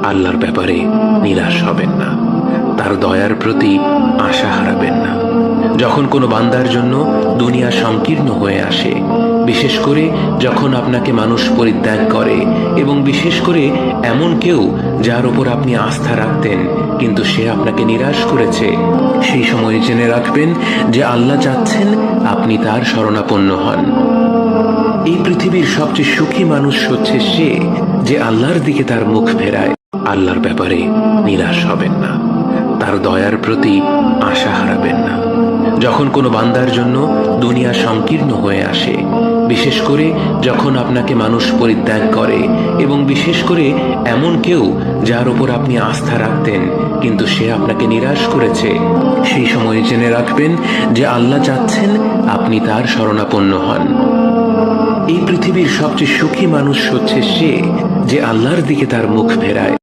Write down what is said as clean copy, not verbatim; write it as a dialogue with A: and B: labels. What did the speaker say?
A: আল্লাহর ব্যাপারে নিরাশ হবেন না, তার দয়ার প্রতি আশা হারাবেন না। যখন কোনো বান্দার জন্য দুনিয়া সংকীর্ণ হয়ে আসে, বিশেষ করে যখন আপনাকে মানুষ পরিত্যাগ করে, এবং বিশেষ করে এমন কেউ যার উপর আপনি আস্থা রাখতেন কিন্তু সে আপনাকে নিরাশ করেছে, সেই সময় জেনে রাখবেন যে আল্লাহ চাচ্ছেন আপনি তার শরণাপন্ন হন। এই পৃথিবীর সবচেয়ে সুখী মানুষ হচ্ছে সে যে আল্লাহর দিকে তার মুখ ফেরায়। আল্লাহর ব্যাপারে নিরাশ হবেন না, তার দয়ার প্রতি আশা হারাবেন না। যখন কোনো বান্দার জন্য দুনিয়া সংকীর্ণ হয়ে আসে, বিশেষ করে যখন আপনাকে মানুষ পরিত্যাগ করে, এবং বিশেষ করে এমন কেউ যার উপর আপনি আস্থা রাখতেন কিন্তু সে আপনাকে নিরাশ করেছে, সেই সময় জেনে রাখবেন যে আল্লাহ চাচ্ছেন আপনি তার শরণাপন্ন হন। এই পৃথিবীর সবচেয়ে সুখী মানুষ হচ্ছে সে যে আল্লাহর দিকে তার মুখ ফেরায়।